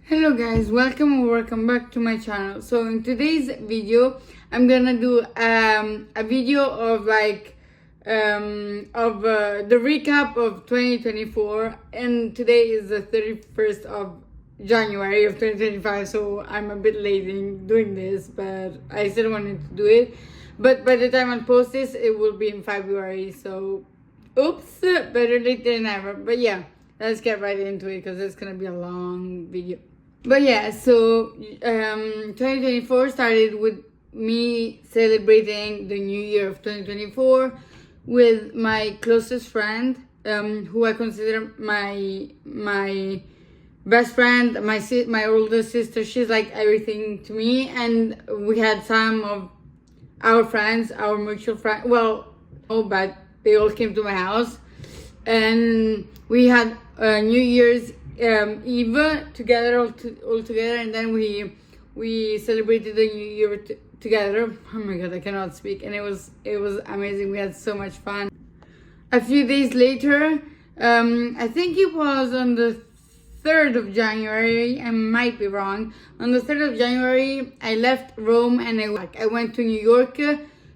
Hello guys, welcome or welcome back to my channel. So in today's video, I'm gonna do a video of the recap of 2024, and today is the 31st of January of 2025. So I'm a bit late in doing this, but I still wanted to do it. But by the time I post this, it will be in February. So oops, better late than never. But yeah, let's get right into it because it's gonna be a long video. But yeah, so 2024 started with me celebrating the new year of 2024 with my closest friend, who I consider my best friend, my older sister. She's like everything to me, and we had some of our friends, our mutual friend. Well, no, but they all came to my house, and we had New Year's Eve together, all together, and then we celebrated the New Year together. Oh my god, I cannot speak, and it was amazing. We had so much fun. A few days later, I think it was on the 3rd of January. I might be wrong. On the 3rd of January, I left Rome and I went to New York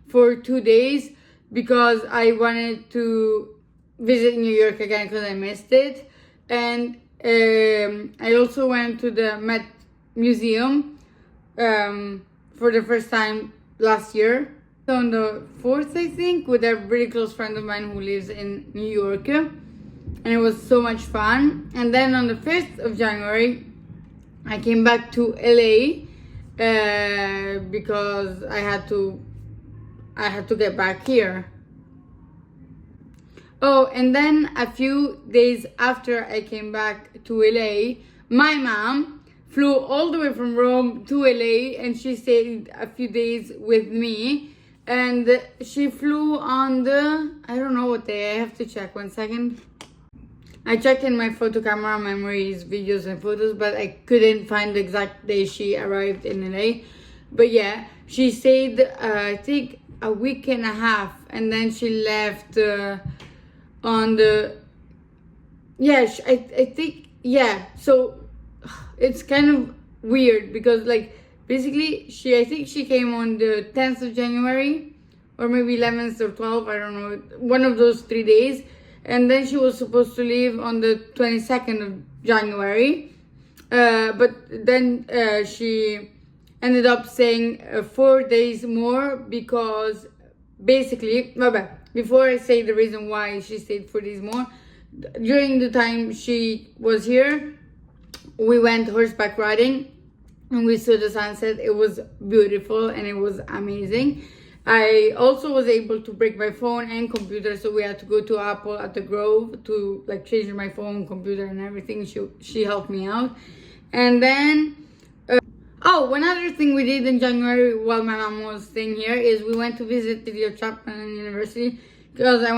for 2 days because I wanted to visit New York again because I missed it. And I also went to the Met Museum for the first time last year. So on the 4th, I think, with a really close friend of mine who lives in New York. And it was so much fun. And then on the 5th of January, I came back to LA because I had to get back here. Oh, and then a few days after I came back to LA, my mom flew all the way from Rome to LA, and she stayed a few days with me. And she flew on the, I don't know what day, I have to check 1 second. I checked in my photo camera memories, videos and photos, but I couldn't find the exact day she arrived in LA. But yeah, she stayed, I think, a week and a half, and then she left on the, yeah, I think, yeah. So it's kind of weird because, like, basically I think she came on the 10th of January or maybe 11th or 12th, I don't know, one of those 3 days. And then she was supposed to leave on the 22nd of January. But then she ended up staying 4 days more because basically, before I say the reason why she stayed 4 days more, during the time she was here, we went horseback riding and we saw the sunset. It was beautiful and it was amazing. I also was able to break my phone and computer, so we had to go to Apple at the Grove to like change my phone, computer, and everything. She helped me out. And then one other thing we did in January while my mom was staying here is we went to visit the Chapman University because I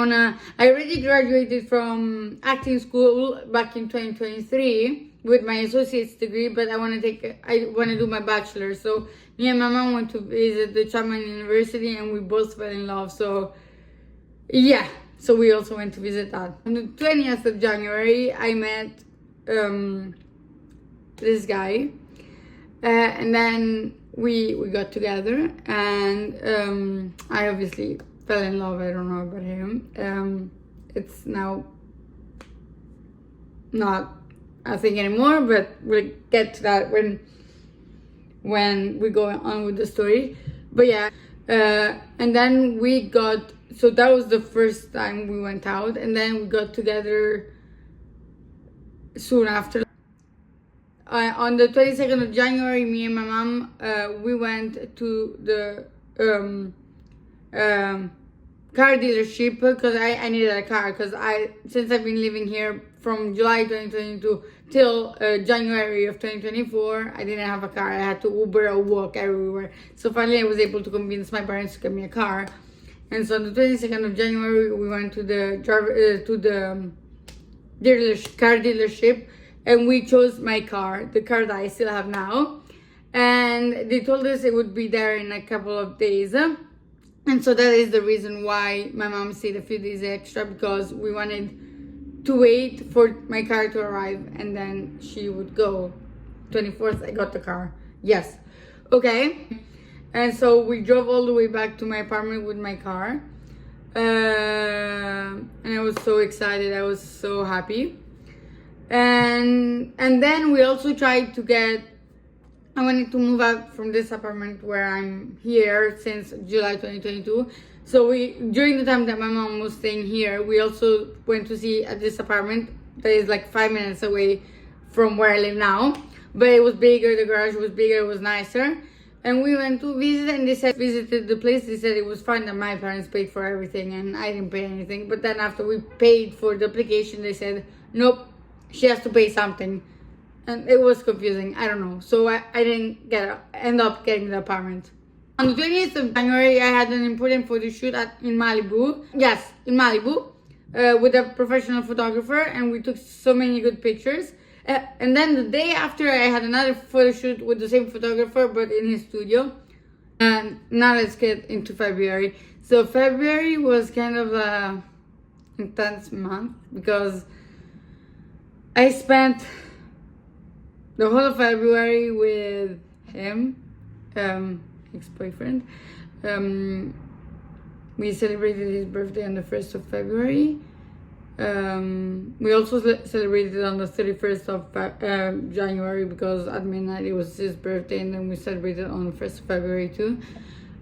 already graduated from acting school back in 2023 with my associate's degree, but I want to do my bachelor. So me and my mom went to visit the Chapman University and we both fell in love. So yeah, so we also went to visit that. On the 20th of January, I met this guy. And then we got together, and I obviously fell in love. I don't know about him. It's now not a thing anymore, but we'll get to that when we go on with the story. But yeah, and then so that was the first time we went out, and then we got together soon after. On the 22nd of January, me and my mom, we went to the car dealership because I needed a car because since I've been living here from July 2022 till January of 2024, I didn't have a car. I had to Uber or walk everywhere. So finally I was able to convince my parents to get me a car. And so on the 22nd of January, we went to the car dealership. And we chose my car, the car that I still have now. And they told us it would be there in a couple of days. And so that is the reason why my mom stayed a few days extra, because we wanted to wait for my car to arrive and then she would go. 24th, I got the car. Yes. Okay. And so we drove all the way back to my apartment with my car. And I was so excited. I was so happy. And then we also tried to get, I wanted to move out from this apartment where I'm here since July 2022. So during the time that my mom was staying here, we also went to see at this apartment that is like 5 minutes away from where I live now. But it was bigger, the garage was bigger, it was nicer. And we went to visit, and they said, visited the place, they said it was fine that my parents paid for everything and I didn't pay anything. But then after we paid for the application, they said, nope, she has to pay something. And it was confusing, I don't know. So I didn't end up getting the apartment. On the 20th of January, I had an important photo shoot in Malibu. Yes, in Malibu, with a professional photographer, and we took so many good pictures. And then the day after, I had another photo shoot with the same photographer, but in his studio. And now let's get into February. So February was kind of a intense month because I spent the whole of February with him, ex-boyfriend. We celebrated his birthday on the 1st of February. We also celebrated on the 31st of January because at midnight it was his birthday, and then we celebrated on the 1st of February too.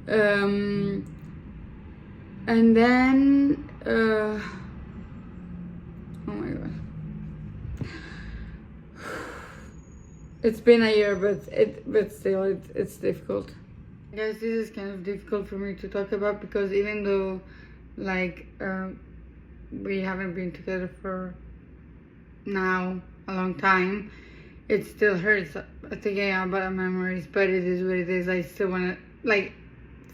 And then, oh my god. It's been a year, but still, it's difficult. Guys, this is kind of difficult for me to talk about because even though, like, we haven't been together for now a long time, it still hurts thinking about our memories. But it is what it is. I still want to, like,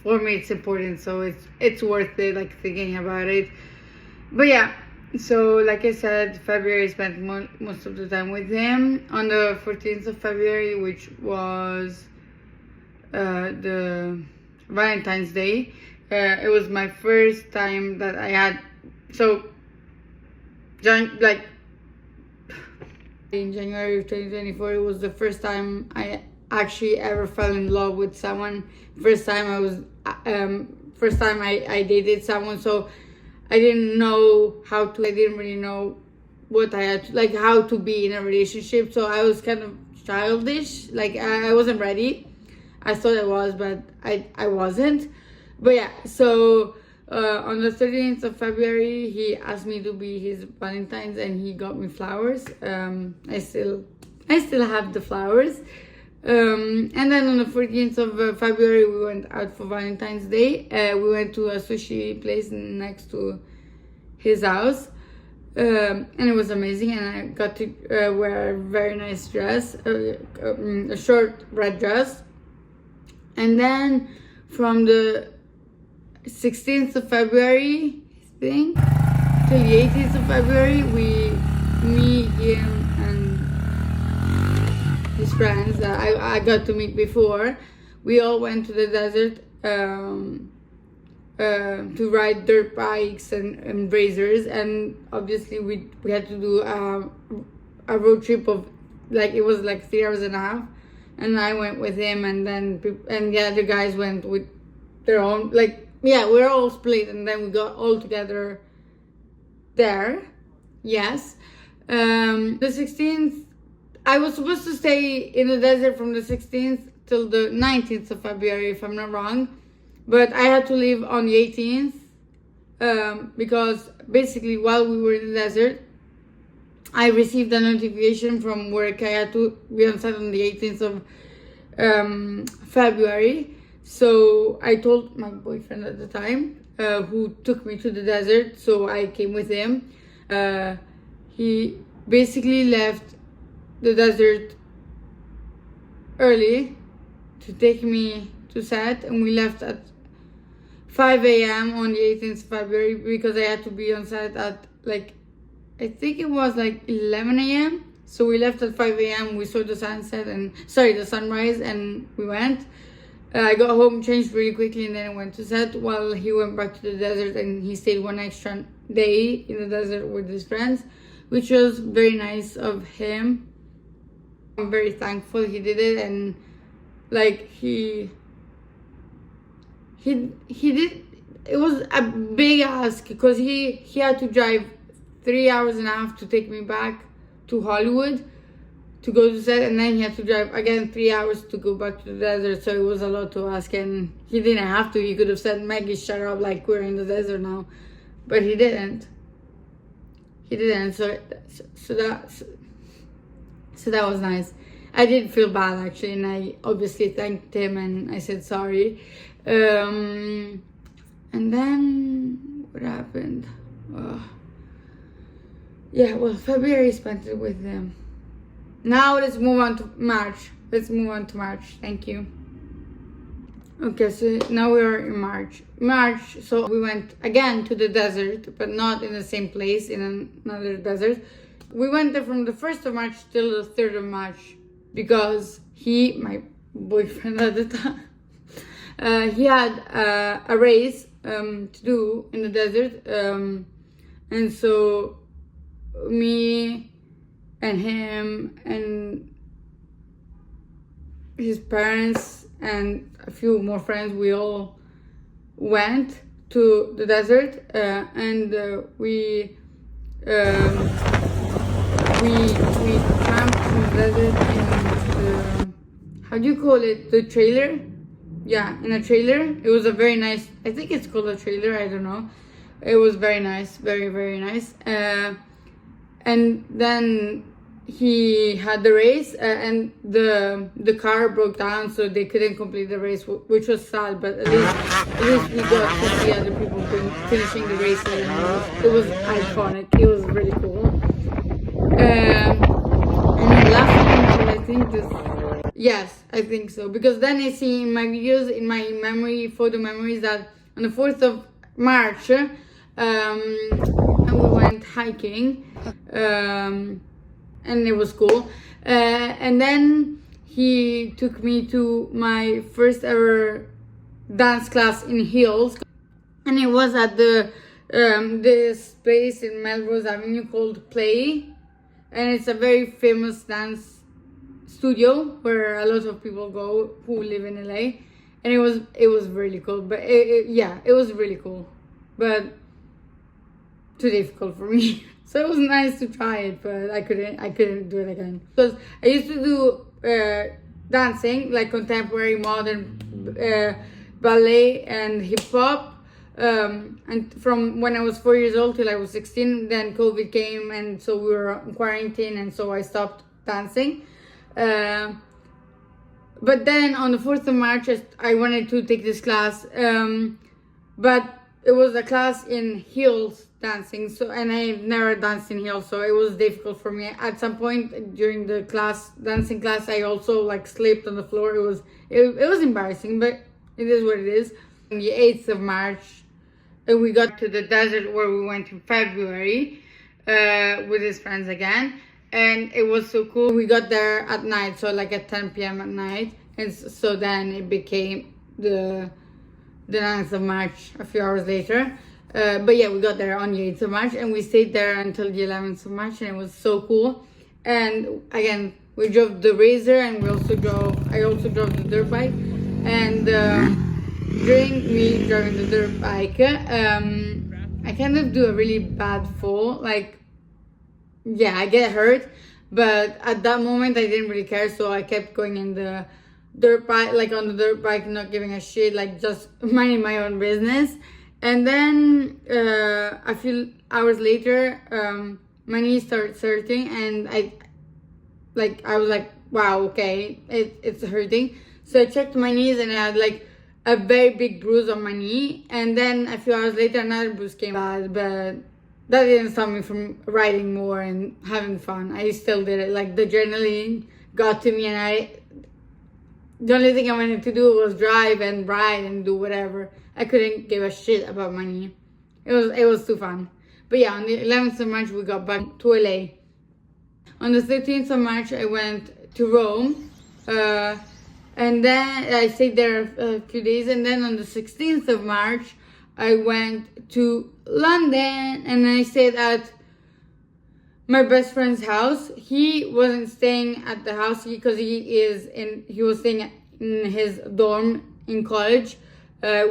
for me, it's important, so it's worth it, like, thinking about it. But yeah. So, like I said, February I spent most of the time with him. On the 14th of February, which was the Valentine's Day, it was my first time that I had. So, like in January of 2024, it was the first time I actually ever fell in love with someone. First time I dated someone. So I didn't know how to, I didn't really know what I had to, like, how to be in a relationship. So I was kind of childish, like I wasn't ready. I thought I was, but I wasn't. But yeah, so on the 13th of February, he asked me to be his Valentine's, and he got me flowers. I still have the flowers. And then on the 14th of February, we went out for Valentine's Day. We went to a sushi place next to his house. And it was amazing. And I got to wear a very nice dress, a short red dress. And then from the 16th of February, I think, till the 18th of February, me, him, and his friends that I got to meet before, we all went to the desert to ride dirt bikes and razors, and obviously we had to do a road trip of, like, it was like 3 hours and a half, and I went with him, and the other guys went with their own, like, yeah, we're all split, and then we got all together there. Yes. The 16th, I was supposed to stay in the desert from the 16th till the 19th of February, if I'm not wrong. But I had to leave on the 18th because basically while we were in the desert, I received a notification from work. I had to be on site on the 18th of February. So I told my boyfriend at the time, who took me to the desert, so I came with him. He basically left the desert early to take me to set, and we left at 5 a.m. on the 18th of February because I had to be on set at, like, I think it was like 11 a.m. So we left at 5 a.m. We saw the the sunrise, and we went. I got home, changed really quickly, and then I went to set while he went back to the desert, and he stayed one extra day in the desert with his friends, which was very nice of him. I'm very thankful he did it, and like he did. It was a big ask because he had to drive 3 hours and a half to take me back to Hollywood to go to set, and then he had to drive again 3 hours to go back to the desert. So it was a lot to ask, and he didn't have to. He could have said, "Maggie, shut up, like we're in the desert now," but he didn't. He didn't. So that was nice. I did feel bad actually, and I obviously thanked him and I said sorry. And then what happened? Yeah, well, February spent it with them. Now let's move on to March. Thank you. Okay, so now we are in March, so we went again to the desert, but not in the same place, in another desert. We went there from the 1st of March till the 3rd of March because my boyfriend at the time, he had a race to do in the desert, and so me and him and his parents and a few more friends, we all went to the desert, and we camped in the desert in the, how do you call it, the trailer? Yeah, in a trailer. It was a very nice, I think it's called a trailer, I don't know. It was very nice, very, very nice. And then he had the race, and the car broke down, so they couldn't complete the race, which was sad, but at least we got to see other people finishing the race, and it was iconic. It was really cool. And then last until I think this, yes, I think so, because then I see in my videos, in my photo memories, that on the 4th of March, and we went hiking, and it was cool. And then he took me to my first ever dance class in heels, and it was at the this place in Melrose Avenue called Play, and it's a very famous dance studio where a lot of people go who live in LA, and it was really cool. But it was really cool, but too difficult for me. So it was nice to try it, but I couldn't do it again, because I used to do dancing, like contemporary, modern, ballet and hip hop, and from when I was 4 years old till I was 16. Then COVID came, and so we were in quarantine, and so I stopped dancing. But then on the 4th of March, I wanted to take this class, but it was a class in heels dancing, so, and I've never danced in heels, so it was difficult for me. At some point during the dancing class, I also like slipped on the floor. It was embarrassing, but it is what it is. On the 8th of March, we got to the desert where we went in February with his friends again, and it was so cool. We got there at night, so like at 10 p.m. at night, and so then it became the 9th of March a few hours later. But yeah, we got there on the 8th of March, and we stayed there until the 11th of March, and it was so cool. And again, we drove the Razor, and I also drove the dirt bike. And during me driving the dirt bike, I kind of do a really bad fall. Like, yeah, I get hurt, but at that moment I didn't really care, so I kept going in the dirt bike, like on the dirt bike, not giving a shit, like just minding my own business. And then a few hours later, my knee started hurting, and I was like, wow, okay, it's hurting. So I checked my knees, and I had like a very big bruise on my knee. And then a few hours later, another bruise came out, but that didn't stop me from riding more and having fun. I still did it. Like, the adrenaline got to me, and the only thing I wanted to do was drive and ride and do whatever. I couldn't give a shit about my knee. It was too fun. But yeah, on the 11th of March, we got back to LA. On the 13th of March, I went to Rome. And then I stayed there a few days. And then on the 16th of March, I went to London. And I stayed at my best friend's house. He wasn't staying at the house because he was staying in his dorm in college,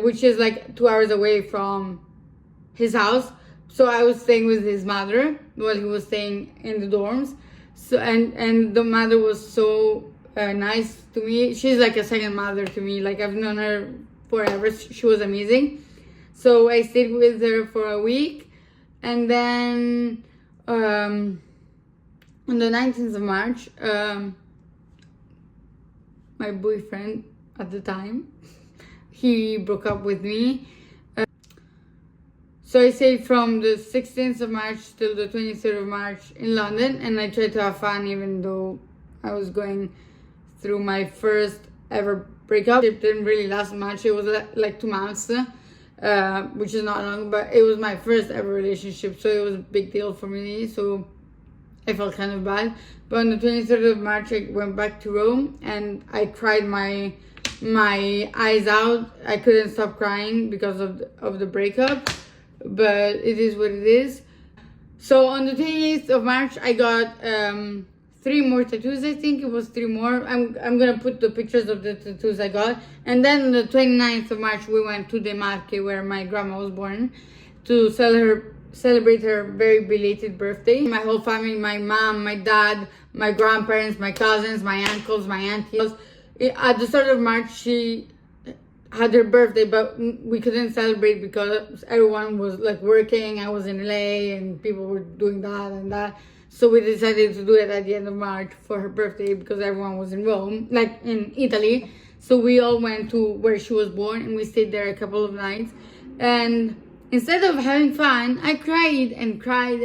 which is like 2 hours away from his house. So I was staying with his mother while he was staying in the dorms. So and the mother was so nice to me. She's like a second mother to me. Like I've known her forever. She was amazing. So I stayed with her for a week, and then on the 19th of March, my boyfriend at the time, he broke up with me. So I stayed from the 16th of March till the 23rd of March in London, and I tried to have fun even though I was going through my first ever breakup. It didn't really last much. It was like 2 months, which is not long, but it was my first ever relationship, so it was a big deal for me. So I felt kind of bad. But on the 23rd of March, I went back to Rome, and I cried my eyes out. I couldn't stop crying because of the breakup, but it is what it is. So on the 28th of March, I got 3 more tattoos. I think it was 3 more. I'm gonna put the pictures of the tattoos I got. And then on the 29th of March, we went to the Marche, where my grandma was born, to celebrate her very belated birthday. My whole family, my mom, my dad, my grandparents, my cousins, my uncles, my aunties. At the start of March, she had her birthday, but we couldn't celebrate because everyone was like working. I was in LA and people were doing that and that. So we decided to do it at the end of March for her birthday because everyone was in Rome, like in Italy. So we all went to where she was born, and we stayed there a couple of nights. And instead of having fun, I cried and cried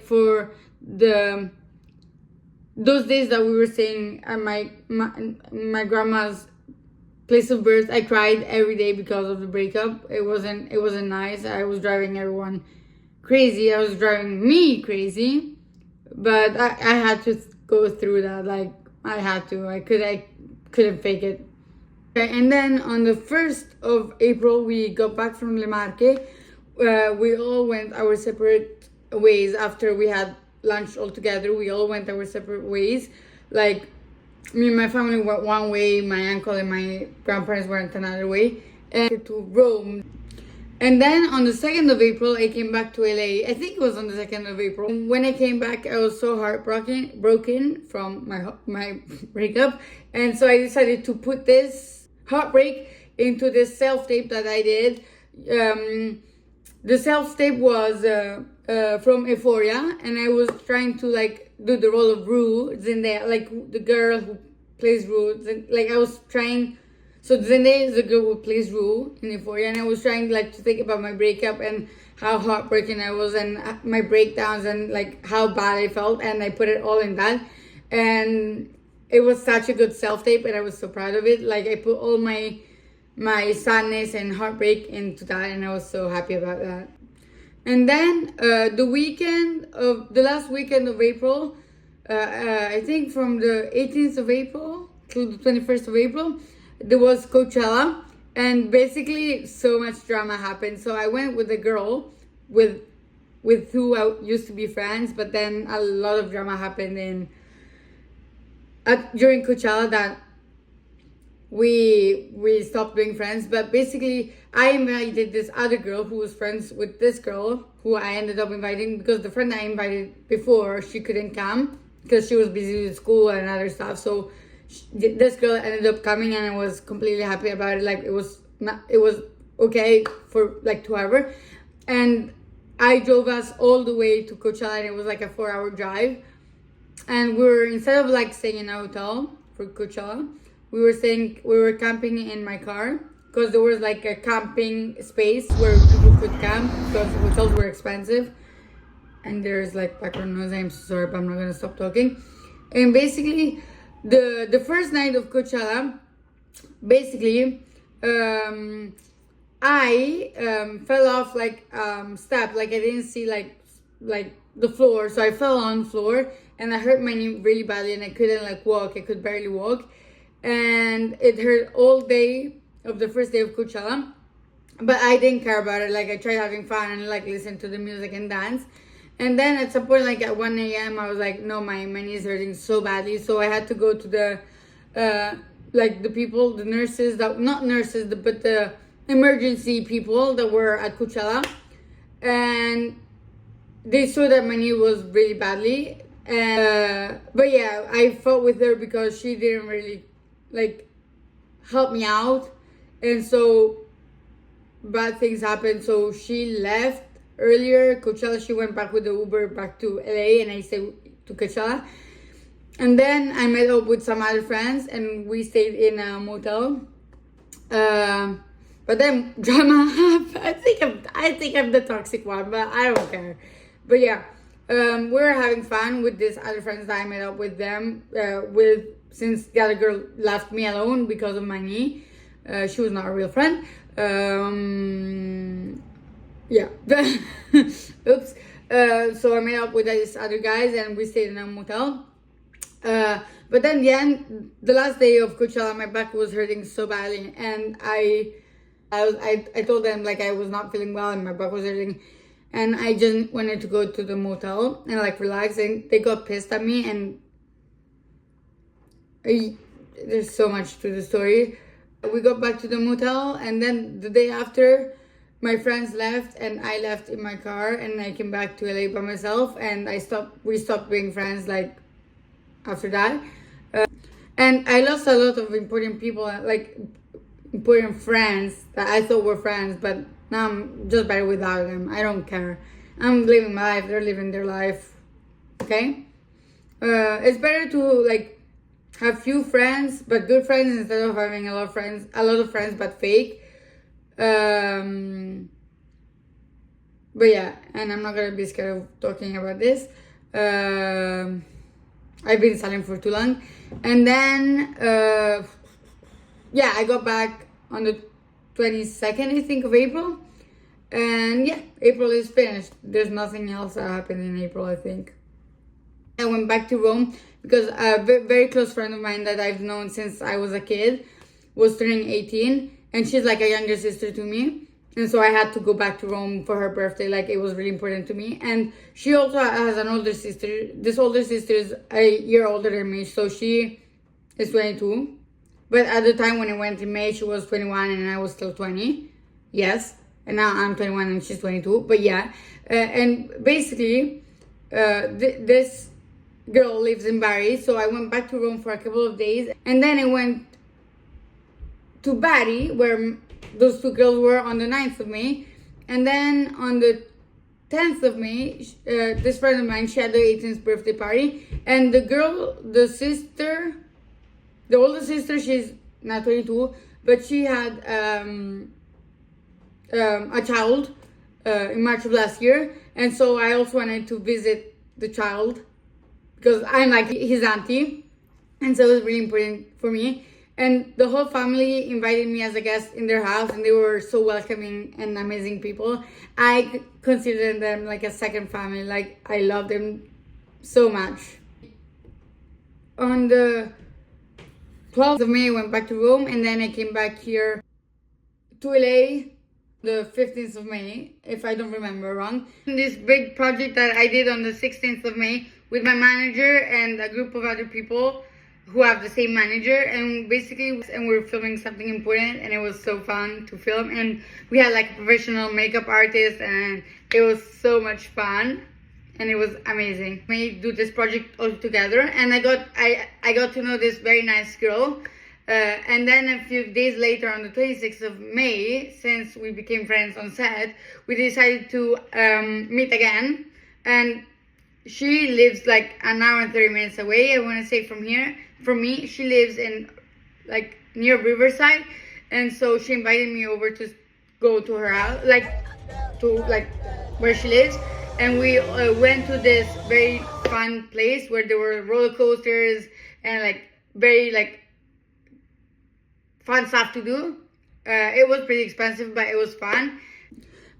for those days that we were staying at my grandma's place of birth. I cried every day because of the breakup. It wasn't nice. I was driving everyone crazy. I was driving me crazy. But I had to go through that. Like I had to. I couldn't fake it. And then on the 1st of April, we got back from Le Marche. We all went our separate ways after we had lunch all together. We all went our separate ways. Like me and my family went one way, my uncle and my grandparents went another way, and to Rome. And then on the 2nd of April, I came back to LA. I think it was on the 2nd of April. When I came back, I was so broken from my breakup. And so I decided to put this heartbreak into this self-tape that I did. The self-tape was from Euphoria, and I was trying to like do the role of Rue, Zendaya, like the girl who plays Rue. Like I was trying. So Zendaya is the girl who plays Rue in Euphoria, and I was trying like to think about my breakup and how heartbroken I was and my breakdowns and like how bad I felt, and I put it all in that, and it was such a good self-tape, and I was so proud of it. Like I put all my sadness and heartbreak into that, and I was so happy about that. And then the last weekend of April, I think from the 18th of April to the 21st of April, there was Coachella, and basically so much drama happened. So I went with a girl with who I used to be friends, but then a lot of drama happened during Coachella that we stopped being friends. But basically I invited this other girl who was friends with this girl who I ended up inviting, because the friend I invited before, she couldn't come because she was busy with school and other stuff. So this girl ended up coming, and I was completely happy about it. Like it was okay for like 2 hours, and I drove us all the way to Coachella, and it was like a 4-hour drive. And instead of like staying in a hotel for Coachella, we were camping in my car, because there was like a camping space where people could camp because hotels were expensive. And there's like background noise. I'm so sorry, but I'm not gonna stop talking. And basically, the first night of Coachella, basically, I fell off like step. Like I didn't see like the floor, so I fell on the floor, and I hurt my knee really badly, and I couldn't like walk. I could barely walk, and it hurt all day of the first day of Coachella. But I didn't care about it. Like I tried having fun and like listen to the music and dance. And then at some point, like at 1 a.m., I was like, no, my knee is hurting so badly. So I had to go to like the people, the nurses, that not nurses, but the emergency people that were at Coachella. And they saw that my knee was really badly. And, but yeah, I fought with her because she didn't really like help me out. And so bad things happened. So she left earlier Coachella. She went back with the Uber back to LA, and I stayed to Coachella. And then I met up with some other friends, and we stayed in a motel. But then drama happened. I think I'm the toxic one, but I don't care. But yeah, we were having fun with these other friends that I met up with them. Since the other girl left me alone because of my knee. She was not a real friend. Yeah. Oops. So I met up with these other guys, and we stayed in a motel. But then the last day of Coachella, my back was hurting so badly, and I told them like I was not feeling well and my back was hurting, and I just wanted to go to the motel and like relax, and they got pissed at me, and there's so much to the story. We got back to the motel, and then the day after, my friends left and I left in my car, and I came back to LA by myself, and we stopped being friends like after that. And I lost a lot of important people, like important friends that I thought were friends, but now I'm just better without them. I don't care. I'm living my life, they're living their life. Okay? It's better to like have few friends but good friends instead of having a lot of friends but fake. But yeah, and I'm not gonna be scared of talking about this. I've been silent for too long. And then yeah, I got back on the 22nd, I think, of April. And yeah, April is finished. There's nothing else that happened in April, I think. I went back to Rome because a very close friend of mine that I've known since I was a kid was turning 18, and she's like a younger sister to me. And so I had to go back to Rome for her birthday. Like, it was really important to me. And she also has an older sister. This older sister is a year older than me, so she is 22. But at the time when I went in May, she was 21 and I was still 20. Yes. And now I'm 21 and she's 22. But yeah. And basically, this girl lives in Bari. So I went back to Rome for a couple of days. And then I went to Bari, where those two girls were, on the 9th of May. And then on the 10th of May, this friend of mine, she had the 18th birthday party. And the older sister, she's not 22, but she had a child in March of last year. And so I also wanted to visit the child because I'm like his auntie. And so it was really important for me. And the whole family invited me as a guest in their house, and they were so welcoming and amazing people. I consider them like a second family. Like, I love them so much. On the 12th of May, I went back to Rome, and then I came back here to LA the 15th of May, if I don't remember wrong. This big project that I did on the 16th of May with my manager and a group of other people who have the same manager, and basically we're filming something important, and it was so fun to film, and we had like a professional makeup artist, and it was so much fun, and it was amazing. We do this project all together, and I got to know this very nice girl, and then a few days later, on the 26th of May, since we became friends on set, we decided to meet again. And she lives like an hour and 30 minutes away, I want to say, from here. From me, she lives in like near Riverside, and so she invited me over to go to her house, like where she lives, and we went to this very fun place where there were roller coasters and like very like fun stuff to do. It was pretty expensive, but it was fun.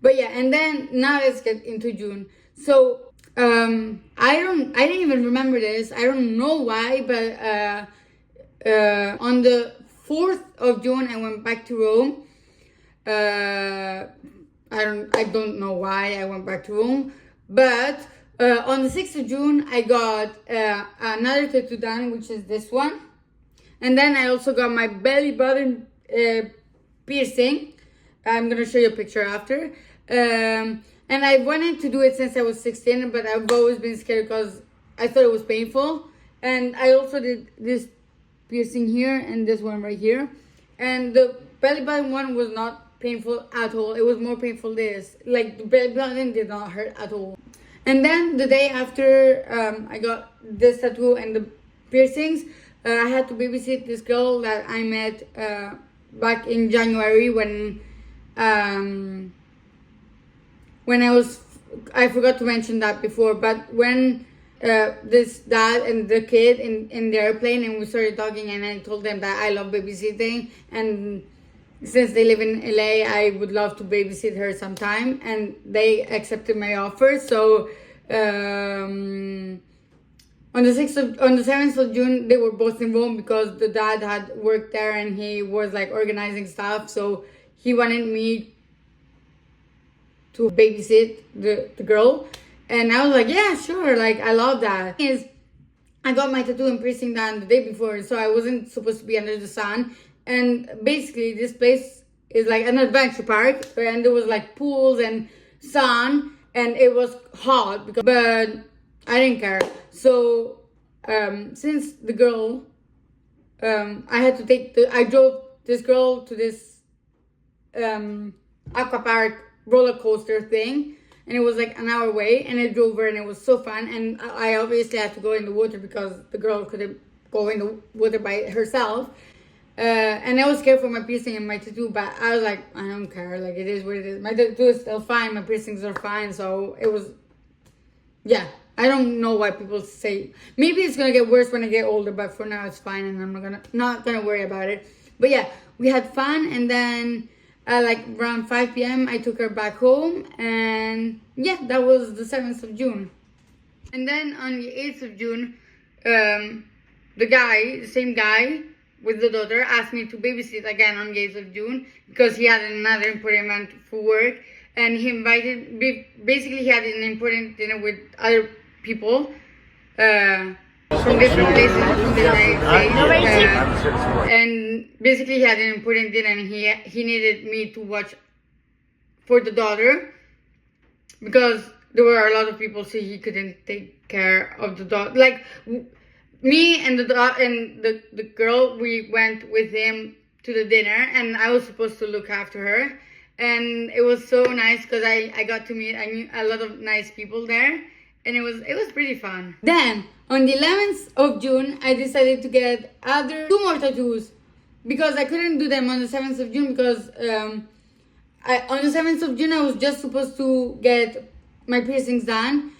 But yeah, and then now let's get into June. So I didn't even remember this. I don't know why, but on the 4th of June, I went back to Rome. I don't know why I went back to Rome, but On the 6th of June, I got another tattoo done, which is this one. And then I also got my belly button piercing. I'm gonna show you a picture after. And I wanted to do it since I was 16, but I've always been scared because I thought it was painful. And I also did this piercing here and this one right here. And the belly button one was not painful at all. It was more painful this. Like, the belly button did not hurt at all. And then the day after I got this tattoo and the piercings, I had to babysit this girl that I met back in January when I forgot to mention that before, but when this dad and the kid in the airplane, and we started talking, and I told them that I love babysitting, and since they live in LA, I would love to babysit her sometime, and they accepted my offer. So on the 7th of June, they were both in Rome because the dad had worked there and he was like organizing stuff. So he wanted me to babysit the girl, and I was like, yeah, sure, like I love that. I got my tattoo and piercing done the day before, so I wasn't supposed to be under the sun. And basically this place is like an adventure park, and there was like pools and sun, and it was hot but I didn't care. So since the girl, I drove this girl to this aqua park roller coaster thing, and it was like an hour away, and I drove her, and it was so fun. And I obviously had to go in the water because the girl couldn't go in the water by herself. And I was scared for my piercing and my tattoo, but I was like, I don't care, like it is what it is. My tattoo is still fine, my piercings are fine, so it was, yeah. I don't know why people say, maybe it's gonna get worse when I get older, but for now it's fine, and I'm not gonna worry about it. But yeah, we had fun, and then like around 5 p.m. I took her back home, and yeah, that was the 7th of June. And then on the 8th of June, the same guy with the daughter asked me to babysit again on the 8th of June because he had another important event for work, and he invited, basically he had an important dinner with other people from different places in the United States, and basically he had an important dinner, and he needed me to watch for the daughter because there were a lot of people, so he couldn't take care of the daughter. Like me and the girl, we went with him to the dinner, and I was supposed to look after her, and it was so nice because I got to meet a lot of nice people there, and it was pretty fun. Then on the 11th of June, I decided to get two more tattoos because I couldn't do them on the 7th of June because on the 7th of June I was just supposed to get my piercings done.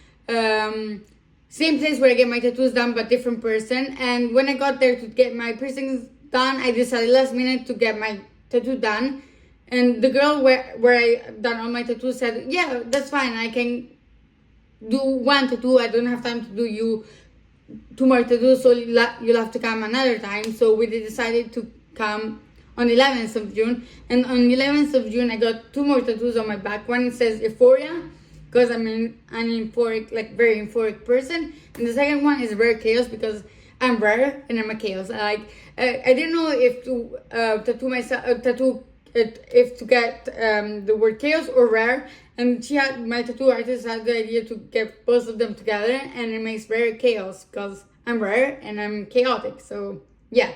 Same place where I get my tattoos done, but different person. And when I got there to get my piercings done, I decided last minute to get my tattoo done. And the girl where I done all my tattoos said, yeah, that's fine, I can do one tattoo, I don't have time to do you 2 more tattoos, so you'll have to come another time. So we decided to come on the 11th of June. And on the 11th of June, I got 2 more tattoos on my back. One says Euphoria, because I'm an euphoric, like very euphoric person. And the second one is Rare Chaos, because I'm rare and I'm a chaos. I didn't know if to if to get the word chaos or rare, and my tattoo artist had the idea to get both of them together, and it makes Rare Chaos because I'm rare and I'm chaotic. So yeah.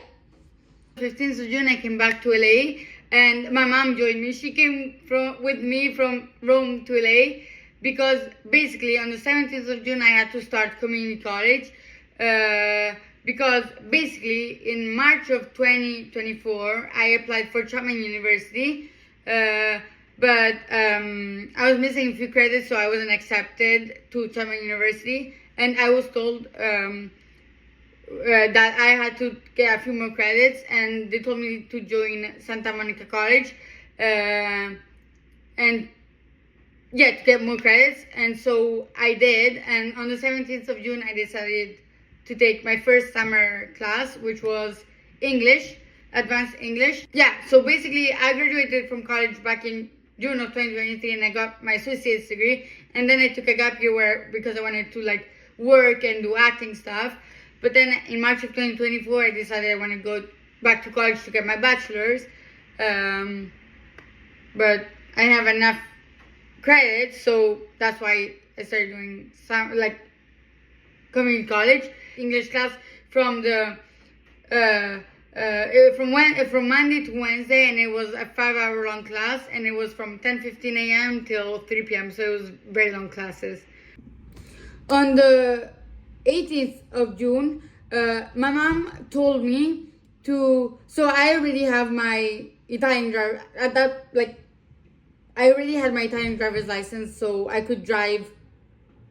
15th of June I came back to LA, and my mom joined me. She came with me from Rome to LA because basically on the 17th of June I had to start community college. Because basically in March of 2024 I applied for Chapman University, but I was missing a few credits, so I wasn't accepted to Chapman University, and I was told that I had to get a few more credits, and they told me to join Santa Monica College and yeah, to get more credits. And so I did, and on the 17th of June I decided to take my first summer class, which was English, advanced English. Yeah, so basically I graduated from college back in June of 2023, and I got my associate's degree. And then I took a gap year because I wanted to like work and do acting stuff. But then in March of 2024, I decided I want to go back to college to get my bachelor's. But I have enough credits, so that's why I started doing some like community college English class from the from Monday to Wednesday, and it was a 5-hour long class, and it was from 10:15 a.m. till 3 p.m. So it was very long classes. On the 18th of June, my mom told me to. So I already have my Italian driver at that I already had my Italian driver's license, so I could drive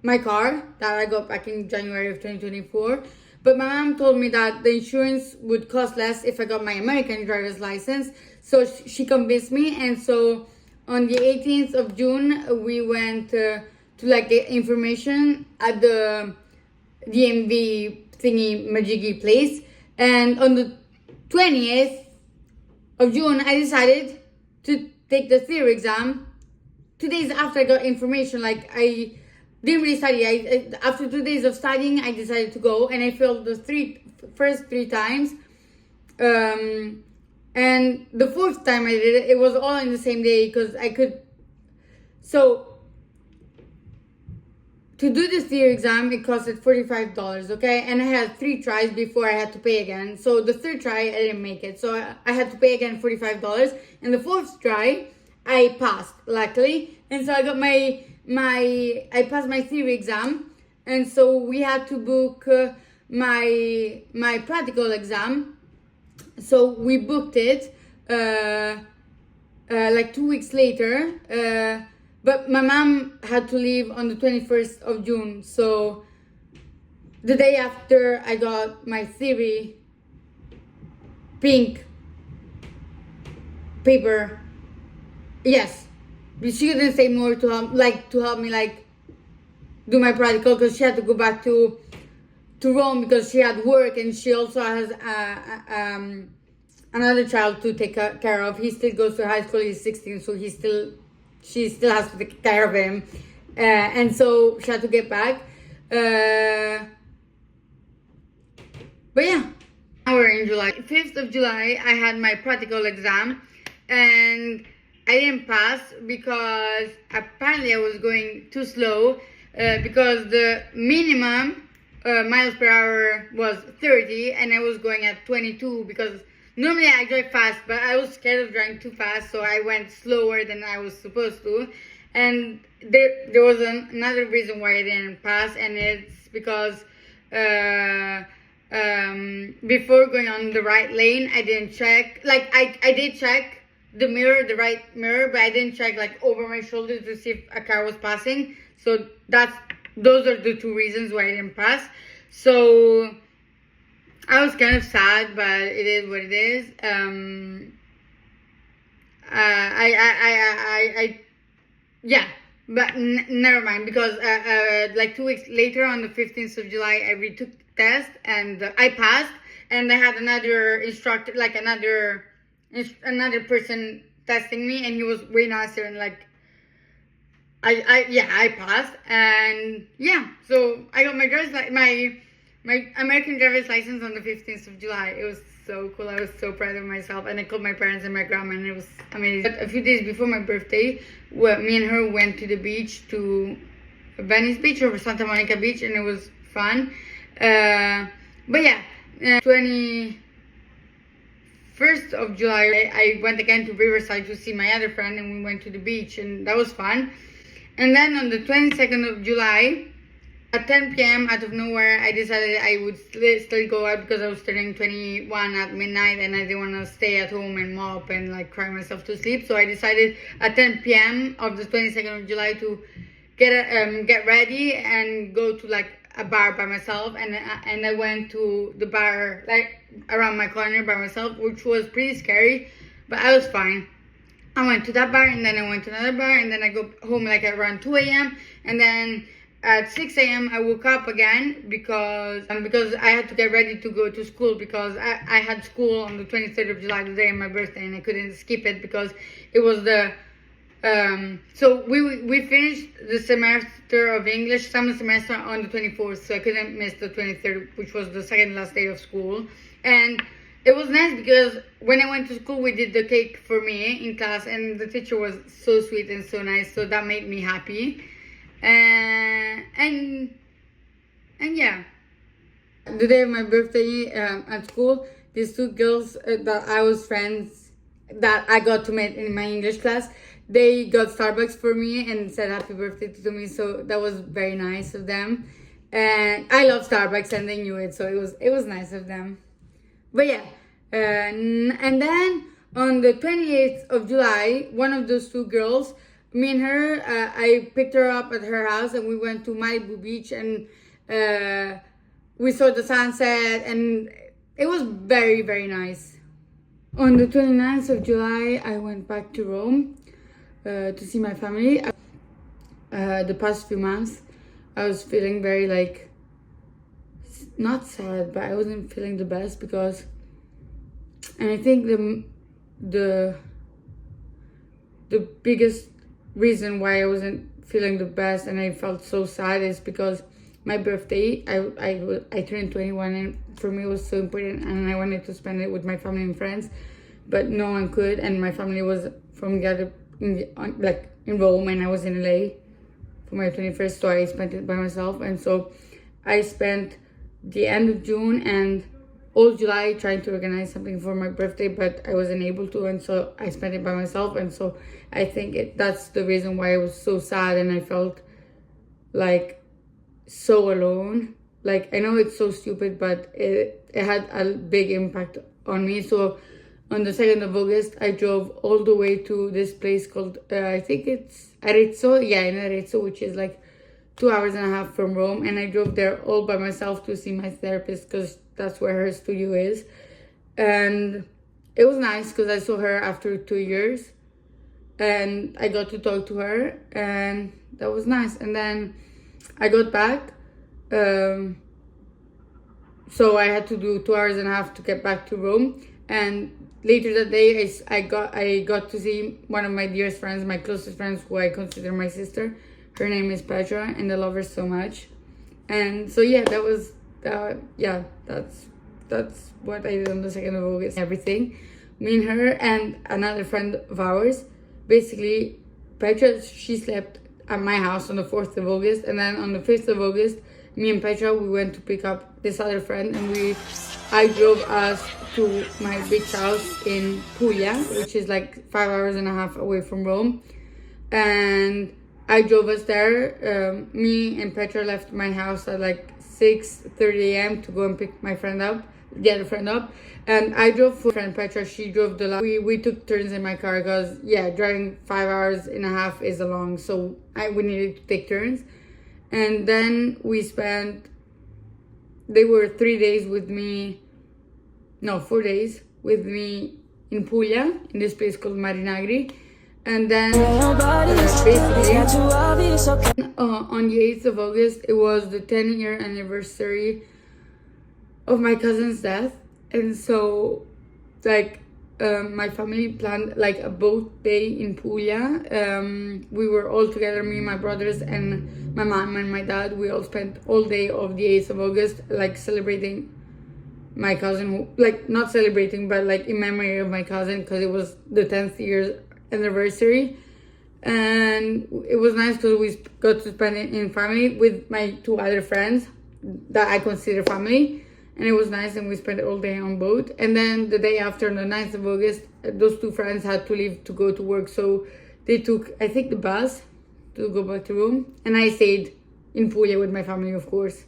my car that I got back in January of 2024. But my mom told me that the insurance would cost less if I got my American driver's license. So she convinced me. And so on the 18th of June, we went to like get information at the DMV thingy majiggy place. And on the 20th of June, I decided to take the theory exam. 2 days after I got information, like I didn't really study. After 2 days of studying, I decided to go, and I failed the first three times. And the fourth time I did it, it was all in the same day because I could. So to do the theory exam, it costed $45, okay? And I had 3 tries before I had to pay again. So the third try, I didn't make it. So I had to pay again $45. And the fourth try, I passed, luckily. And so I got I passed my theory exam. And so we had to book my practical exam. So we booked it like 2 weeks later. But my mom had to leave on the 21st of June. So the day after I got my theory pink paper. Yes. She couldn't say more to help me like do my practical because she had to go back to Rome because she had work, and she also has another child to take care of. He still goes to high school. He's 16, so she still has to take care of him, and so she had to get back. But yeah, now we're in July. 5th of July, I had my practical exam, and I didn't pass because apparently I was going too slow, because the minimum miles per hour was 30, and I was going at 22 because normally I drive fast, but I was scared of driving too fast, so I went slower than I was supposed to. And there was another reason why I didn't pass, and it's because before going on the right lane, I didn't check. Like I did check the right mirror, but I didn't check like over my shoulder to see if a car was passing. So those are the 2 reasons why I didn't pass. So I was kind of sad, but it is what it is. Yeah, but never mind, because like 2 weeks later, on the 15th of July, I retook the test and I passed, and I had another instructor, like another person testing me, and he was way nicer, and like I passed, and yeah, so I got my American driver's license on the 15th of July. It was so cool. I was so proud of myself, and I called my parents and my grandma, and it was amazing. But a few days before my birthday, me and her went to the beach, to Venice Beach or Santa Monica Beach, and it was fun. But yeah, 21st of July, I went again to Riverside to see my other friend, and we went to the beach, and that was fun. And then on the 22nd of July, at 10 p.m. out of nowhere, I decided I would still go out because I was turning 21 at midnight, and I didn't want to stay at home and mop and like cry myself to sleep. So I decided at 10 p.m. of the 22nd of July to get ready and go to like a bar by myself, and I went to the bar like around my corner by myself, which was pretty scary, but I was fine. I went to that bar, and then I went to another bar, and then I go home like around 2 a.m. and then at 6 a.m. I woke up again because I had to get ready to go to school, because I had school on the 23rd of July, the day of my birthday, and I couldn't skip it because it was the So we finished the semester of English, summer semester, on the 24th, so I couldn't miss the 23rd, which was the second last day of school. And it was nice because when I went to school, we did the cake for me in class, and the teacher was so sweet and so nice, so that made me happy. And yeah, the day of my birthday at school, these two girls that I was friends, that I got to meet in my English class, they got Starbucks for me and said happy birthday to me, so that was very nice of them. And I love Starbucks, and they knew it, so it was nice of them. But yeah, and then on the 28th of July, one of those two girls, me and her, I picked her up at her house, and we went to Malibu Beach, and we saw the sunset, and it was very, very nice. On the 29th of July, I went back to Rome to see my family. The past few months, I was feeling very, like, not sad, but I wasn't feeling the best because, and I think the biggest reason why I wasn't feeling the best and I felt so sad is because my birthday, I turned 21, and for me it was so important, and I wanted to spend it with my family and friends, but no one could, and my family was from the other, in Rome, and I was in LA for my 21st, so I spent it by myself. And so I spent the end of June and all July trying to organize something for my birthday, but I wasn't able to, and so I spent it by myself. And so I think that's the reason why I was so sad, and I felt like so alone. Like, I know it's so stupid, but it had a big impact on me. So on the 2nd of August, I drove all the way to this place called, I think it's Arezzo. Yeah, in Arezzo, which is like 2 hours and a half from Rome. And I drove there all by myself to see my therapist because that's where her studio is. And it was nice because I saw her after 2 years. And I got to talk to her. And that was nice. And then I got back. So I had to do 2 hours and a half to get back to Rome. And later that day, I got to see one of my dearest friends, my closest friends, who I consider my sister. Her name is Petra, and I love her so much. And so yeah, that was that's what I did on the 2nd of August. Everything, me and her and another friend of ours. Basically, Petra, she slept at my house on the 4th of August, and then on the 5th of August, me and Petra, we went to pick up this other friend, and I drove us to my beach house in Puglia, which is like 5 hours and a half away from Rome. And I drove us there. Me and Petra left my house at like 6:30 a.m. to go and pick my friend up, the other friend up. And I drove for friend Petra, she drove the last. We took turns in my car because, yeah, driving 5 hours and a half is a long, so we needed to take turns. And then they were 3 days with me, no, 4 days with me in Puglia, in this place called Marinagri. And then basically on the 8th of August, it was the 10-year anniversary of my cousin's death. And so, like, my family planned like a boat day in Puglia. We were all together, me, my brothers, and my mom and my dad. We all spent all day of the 8th of August, like, celebrating my cousin, like, not celebrating, but like in memory of my cousin, because it was the 10th year anniversary. And it was nice because we got to spend it in family with my two other friends that I consider family. And it was nice, and we spent it all day on boat. And then the day after, on the 9th of August, those two friends had to leave to go to work. So they took, I think, the bus to go back to Rome. And I stayed in Puglia with my family, of course.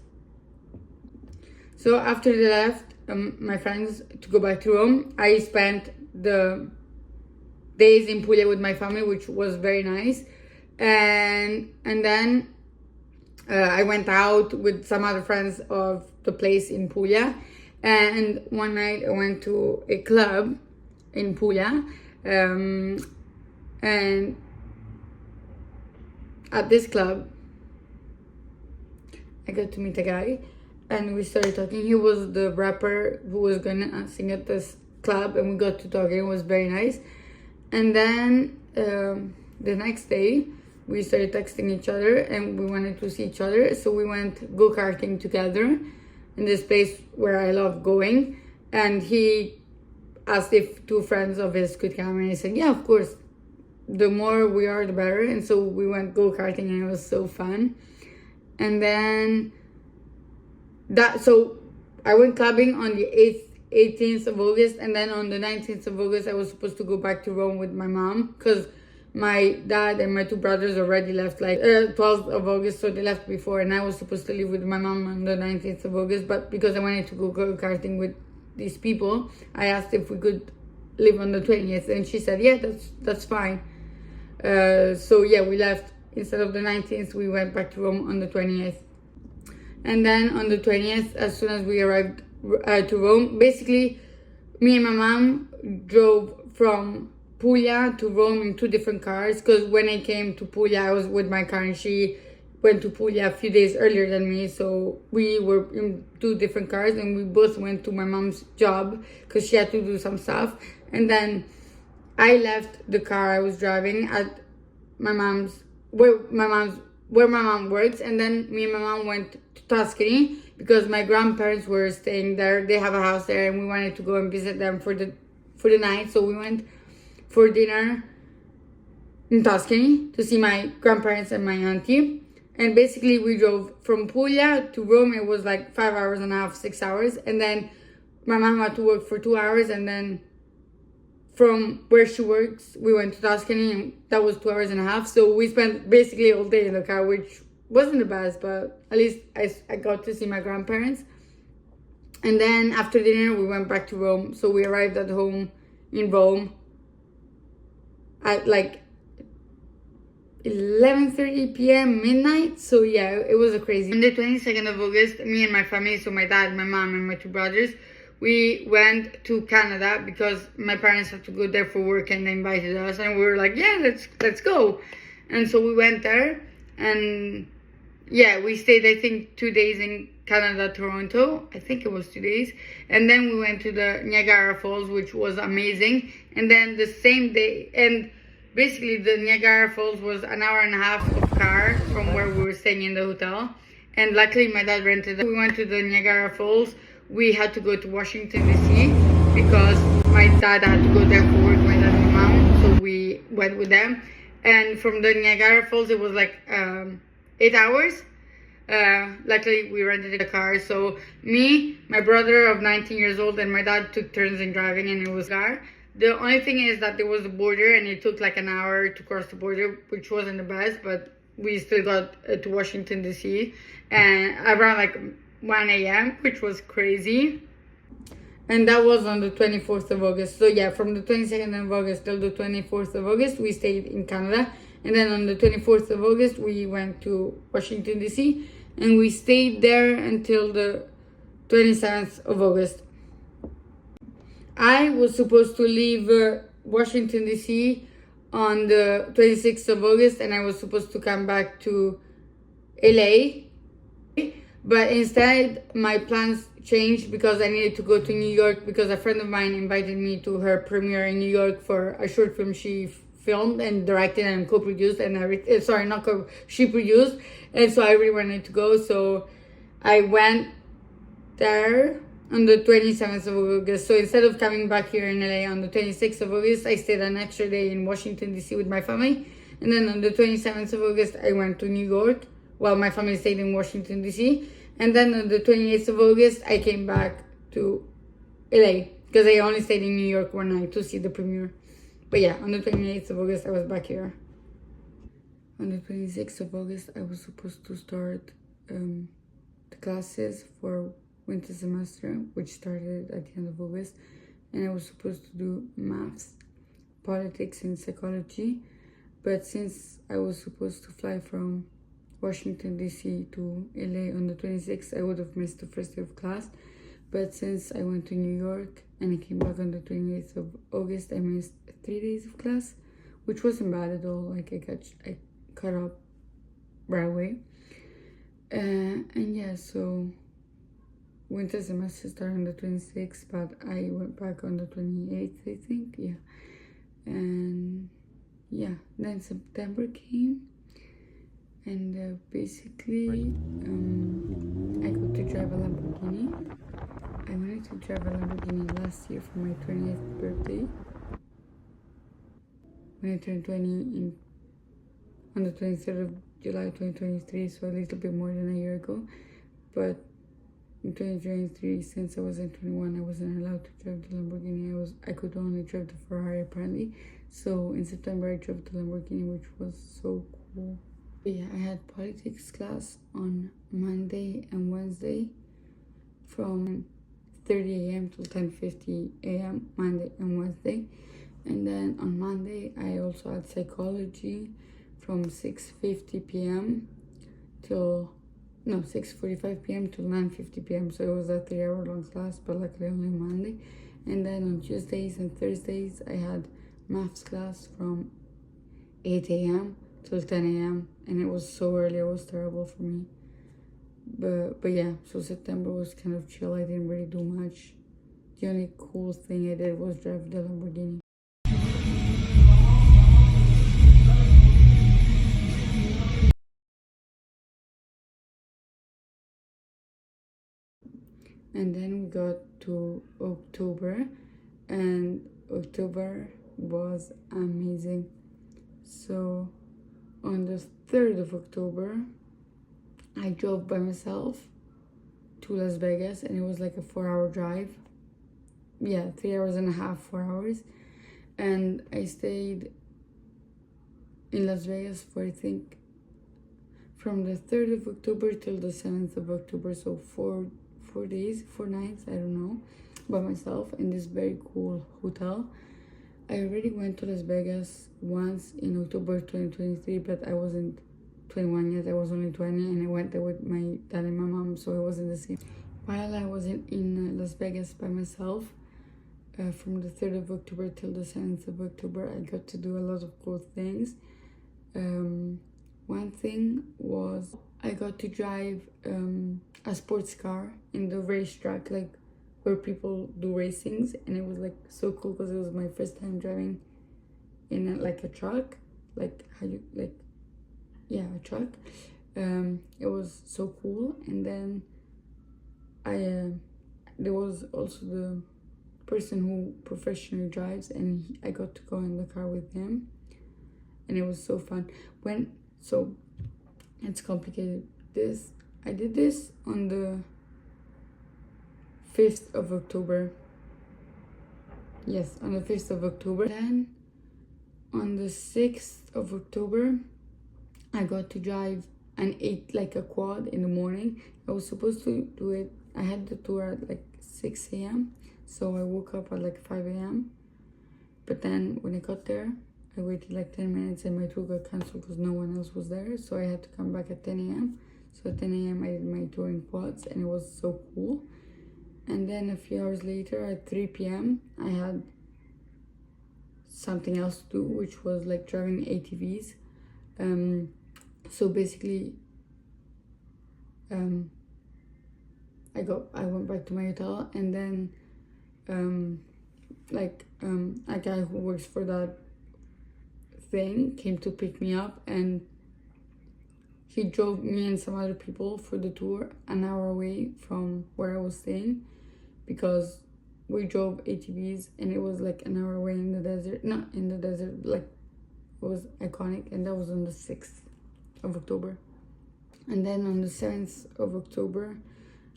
So after they left, my friends, to go back to Rome, I spent the days in Puglia with my family, which was very nice. And then I went out with some other friends of the place in Puglia, and one night I went to a club in Puglia, and at this club I got to meet a guy, and we started talking. He was the rapper who was gonna sing at this club, and we got to talking. It was very nice. And then the next day we started texting each other and we wanted to see each other, so we went go-karting together in this place where I love going. And he asked if two friends of his could come, and I said, yeah, of course. The more we are, the better. And so we went go-karting and it was so fun. And then so I went clubbing on the 18th of August, and then on the 19th of August I was supposed to go back to Rome with my mom, because my dad and my two brothers already left like 12th of August, so they left before, and I was supposed to leave with my mom on the 19th of August. But because I wanted to go karting with these people, I asked if we could leave on the 20th, and she said, yeah, that's fine. So yeah, we left. Instead of the 19th, we went back to Rome on the 20th. And then on the 20th, as soon as we arrived to Rome, basically me and my mom drove from Puglia to Rome in two different cars, because when I came to Puglia, I was with my car and she went to Puglia a few days earlier than me, so we were in two different cars, and we both went to my mom's job because she had to do some stuff. And then I left the car I was driving at where my mom works, and then me and my mom went to Tuscany because my grandparents were staying there. They have a house there, and we wanted to go and visit them for the night. So we went for dinner in Tuscany to see my grandparents and my auntie. And basically we drove from Puglia to Rome. It was like 5 hours and a half, 6 hours. And then my mom had to work for 2 hours, and then from where she works, we went to Tuscany, and that was 2 hours and a half. So we spent basically all day in the car, which wasn't the best, but at least I got to see my grandparents. And then after dinner, we went back to Rome. So we arrived at home in Rome at like 11:30 p.m. midnight. So yeah, it was a crazy. On the 22nd of August, me and my family, so my dad, my mom, and my two brothers, we went to Canada because my parents had to go there for work, and they invited us, and we were like, yeah, let's go. And so we went there, and yeah, we stayed, I think, 2 days in Canada, Toronto. I think it was 2 days. And then we went to the Niagara Falls, which was amazing. And then the same day, and basically the Niagara Falls was an hour and a half of car from where we were staying in the hotel. And luckily my dad rented it. We went to the Niagara Falls. We had to go to Washington, D.C. because my dad had to go there for work, my dad and my mom. So we went with them. And from the Niagara Falls, it was like 8 hours. Luckily we rented a car, so me, my brother of 19 years old, and my dad took turns in driving, and it was a car. The only thing is that there was a border, and it took like an hour to cross the border, which wasn't the best, but we still got to Washington, D.C. and around like 1 a.m., which was crazy. And that was on the 24th of August. So yeah, from the 22nd of August till the 24th of August, we stayed in Canada. And then on the 24th of August, we went to Washington, D.C. And we stayed there until the 27th of August. I was supposed to leave Washington, D.C. on the 26th of August, and I was supposed to come back to LA. But instead, my plans changed because I needed to go to New York because a friend of mine invited me to her premiere in New York for a short film she filmed and directed and co-produced and everything. Sorry, not co, she produced. And so I really wanted to go. So I went there on the 27th of August. So instead of coming back here in LA on the 26th of August, I stayed an extra day in Washington, D.C. with my family. And then on the 27th of August, I went to New York while my family stayed in Washington, D.C. And then on the 28th of August, I came back to LA because I only stayed in New York one night to see the premiere. But yeah, on the 28th of August, I was back here. On the 26th of August, I was supposed to start the classes for winter semester, which started at the end of August. And I was supposed to do maths, politics, and psychology. But since I was supposed to fly from Washington, D.C. to LA on the 26th, I would have missed the first day of class. But since I went to New York and I came back on the 28th of August, I missed 3 days of class, which wasn't bad at all. Like I caught up right away. And yeah, so winter semester started on the 26th, but I went back on the 28th, I think, yeah. And yeah, then September came, and basically I got to drive a Lamborghini. I wanted to drive a Lamborghini last year for my 20th birthday, when I turned 20 on the 23rd of July 2023, so a little bit more than a year ago. But in 2023, since I wasn't 21, I wasn't allowed to drive the Lamborghini. I could only drive the Ferrari apparently. So in September I drove the Lamborghini, which was so cool. But yeah, I had politics class on Monday and Wednesday from 30 a.m. to 10:50 a.m. Monday and Wednesday. And then on Monday I also had psychology from 6:50 p.m. till 6:45 p.m. till 9:50 p.m. So it was a 3-hour long class, but luckily only Monday. And then on Tuesdays and Thursdays I had maths class from 8 a.m. till 10 a.m. and it was so early, it was terrible for me. But yeah, so September was kind of chill. I didn't really do much. The only cool thing I did was drive the Lamborghini. And then we got to October, and October was amazing. So on the 3rd of October, I drove by myself to Las Vegas, and it was like a 4-hour drive. Yeah, 3 hours and a half, 4 hours. And I stayed in Las Vegas for, I think, from the 3rd of October till the 7th of October. So 4 days, 4 nights, I don't know, by myself in this very cool hotel. I already went to Las Vegas once in October 2023, but I wasn't 21 yet. I was only 20, and I went there with my dad and my mom, so it wasn't the same. While I was in Las Vegas by myself, from the 3rd of October till the 7th of October, I got to do a lot of cool things. One thing was I got to drive a sports car in the racetrack, like where people do racings, and it was like so cool because it was my first time driving in a truck, like a truck. It was so cool. And then there was also the person who professionally drives, and I got to go in the car with him, and it was so fun. So it's complicated. I did this on the 5th of October. Yes, on the 5th of October. Then on the 6th of October, I got to drive a quad in the morning. I was supposed to do it. I had the tour at like 6 a.m. So I woke up at like 5 a.m. But then when I got there, I waited like 10 minutes and my tour got cancelled because no one else was there. So I had to come back at 10 a.m. So at 10 a.m. I did my tour in quads, and it was so cool. And then a few hours later at 3 p.m. I had something else to do, which was like driving ATVs. So basically, I went back to my hotel, and then a guy who works for that thing came to pick me up, and he drove me and some other people for the tour an hour away from where I was staying, because we drove ATVs and it was like an hour away in the desert. Not in the desert, like it was iconic. And that was on the 6th of October. And then on the 7th of October,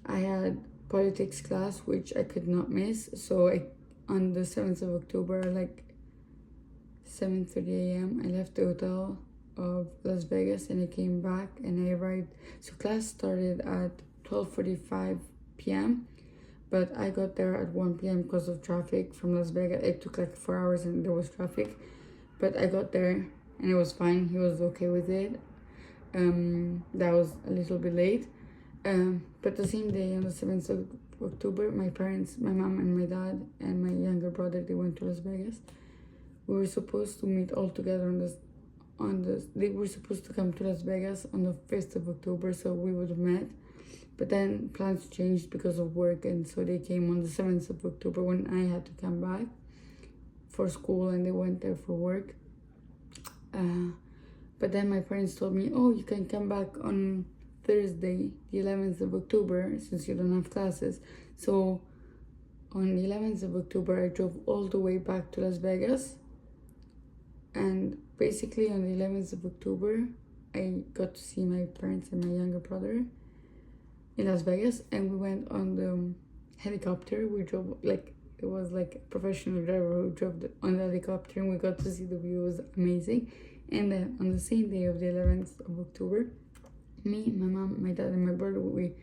I had politics class, which I could not miss. So on the 7th of October, like 7:30 a.m., I left the hotel of Las Vegas and I came back and I arrived. So class started at 12:45 p.m. but I got there at 1 p.m. because of traffic from Las Vegas. It took like 4 hours and there was traffic, but I got there and it was fine. He was okay with it. That was a little bit late. But the same day, on the 7th of October, my parents, my mom and my dad and my younger brother, they went to Las Vegas. We were supposed to meet all together they were supposed to come to Las Vegas on the 1st of October, so we would have met. But then plans changed because of work, and so they came on the 7th of October when I had to come back for school, and they went there for work. But then my parents told me, oh, you can come back on Thursday, the 11th of October, since you don't have classes. So on the 11th of October, I drove all the way back to Las Vegas. And basically on the 11th of October, I got to see my parents and my younger brother in Las Vegas. And we went on the helicopter. We drove, like, it was like a professional driver who drove on the helicopter, and we got to see the view. It was amazing. And then on the same day of the 11th of October, me, my mom, my dad, and my brother, we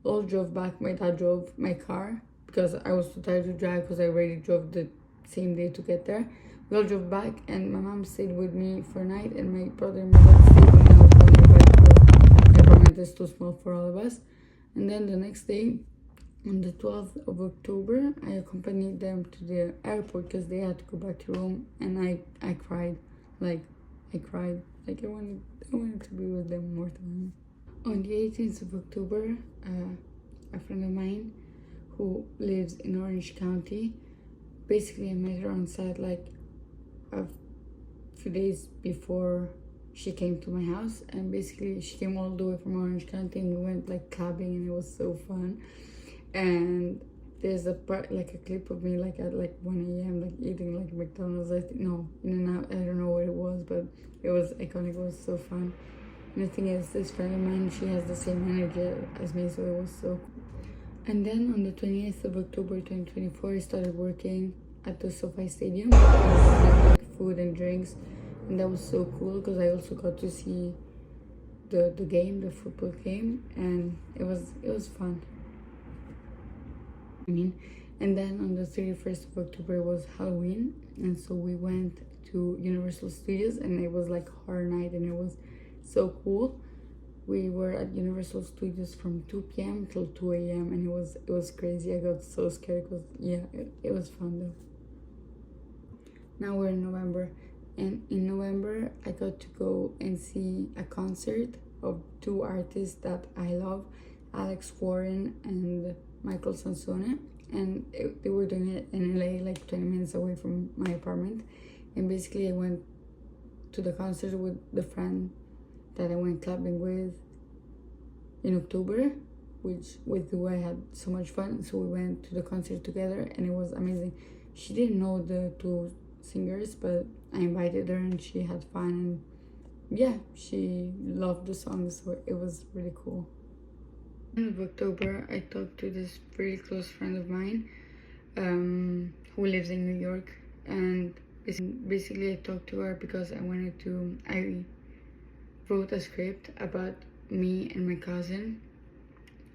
all drove back. My dad drove my car because I was too tired to drive because I already drove the same day to get there. We all drove back, and my mom stayed with me for a night, and my brother and my dad stayed with me. I was going to bed because my apartment is too small for all of us. And then the next day, on the 12th of October, I accompanied them to the airport because they had to go back to Rome, and I cried. I cried. I wanted to be with them more time. On the 18th of October, a friend of mine who lives in Orange County, basically I met her on set like a few days before she came to my house, and basically she came all the way from Orange County, and we went like clubbing, and it was so fun. And there's a part, like a clip of me like at like 1 a.m. like eating like McDonald's, no, In-N-Out, I don't know what it was, but it was iconic. It was so fun. And the thing is, this friend of mine, she has the same energy as me, so it was so cool. And then on the 20th of October 2024, I started working at the SoFi Stadium, like food and drinks, and that was so cool because I also got to see the football game, and it was fun. And then on the 31st of October was Halloween, and so we went to Universal Studios, and it was like horror night, and it was so cool. We were at Universal Studios from 2 p.m. till 2 a.m. and it was crazy. I got so scared because it was fun though. Now we're in November, and in November I got to go and see a concert of two artists that I love, Alex Warren and Michael Sansone, and they were doing it in LA, like 20 minutes away from my apartment. And basically I went to the concert with the friend that I went clubbing with in October, with who I had so much fun. So we went to the concert together, and it was amazing. She didn't know the two singers, but I invited her, and she had fun, and yeah, she loved the songs, so it was really cool. In October, I talked to this very close friend of mine who lives in New York, and basically I talked to her because I wrote a script about me and my cousin,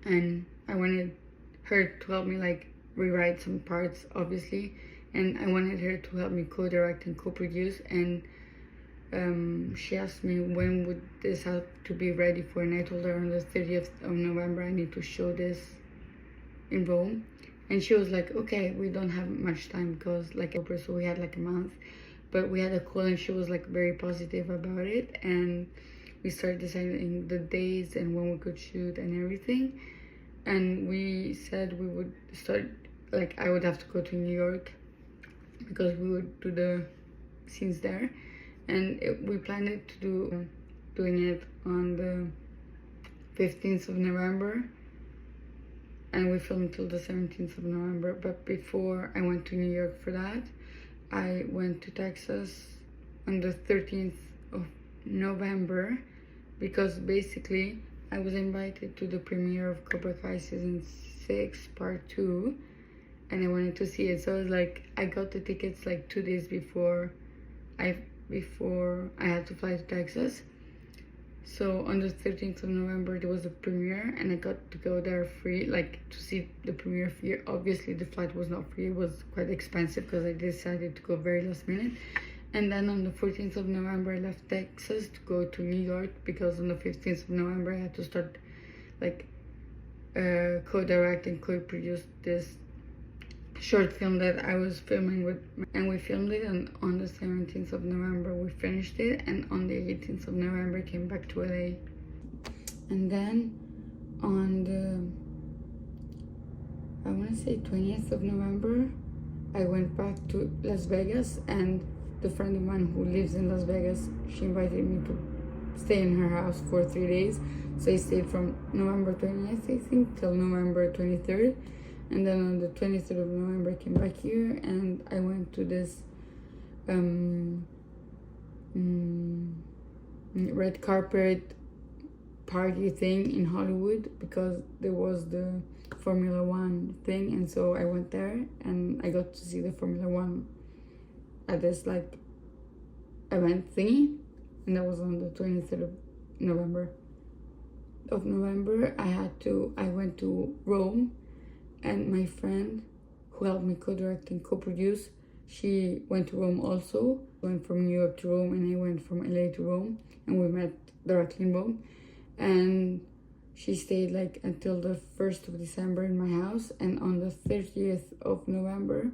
and I wanted her to help me like rewrite some parts, obviously, and I wanted her to help me co-direct and co-produce. And she asked me when would this have to be ready for, and I told her on the 30th of November I need to show this in Rome. And she was like, okay, we don't have much time because like so we had like a month, but we had a call, and she was like very positive about it, and we started deciding the days and when we could shoot and everything. And we said we would start, like I would have to go to New York because we would do the scenes there, and we planned it to doing it on the 15th of November, and we filmed till the 17th of November. But before I went to New York for that, I went to Texas on the 13th of November because basically I was invited to the premiere of Cobra Kai season 6 part 2, and I wanted to see it. So I was like, I got the tickets like 2 days before I had to fly to Texas. So on the 13th of November there was a premiere, and I got to go there free, like to see the premiere free. Obviously the flight was not free, it was quite expensive because I decided to go very last minute. And then on the 14th of November I left Texas to go to New York because on the 15th of November I had to start like co-direct and co-produce this short film that I was filming with, and we filmed it, and on the 17th of November we finished it, and on the 18th of November came back to LA. And then on the, I want to say 20th of November I went back to Las Vegas, and the friend of mine who lives in Las Vegas, she invited me to stay in her house for 3 days. So I stayed from November 20th, I think, till November 23rd. And then on the 23rd of November, I came back here and I went to this red carpet party thing in Hollywood because there was the Formula One thing, and so I went there and I got to see the Formula One at this like event thingy, and that was on the 23rd of November. I went to Rome, and my friend who helped me co-direct and co-produce, she went to Rome also. Went from New York to Rome, and I went from LA to Rome, and we met directly in Rome. And she stayed like until the 1st of December in my house, and on the 30th of November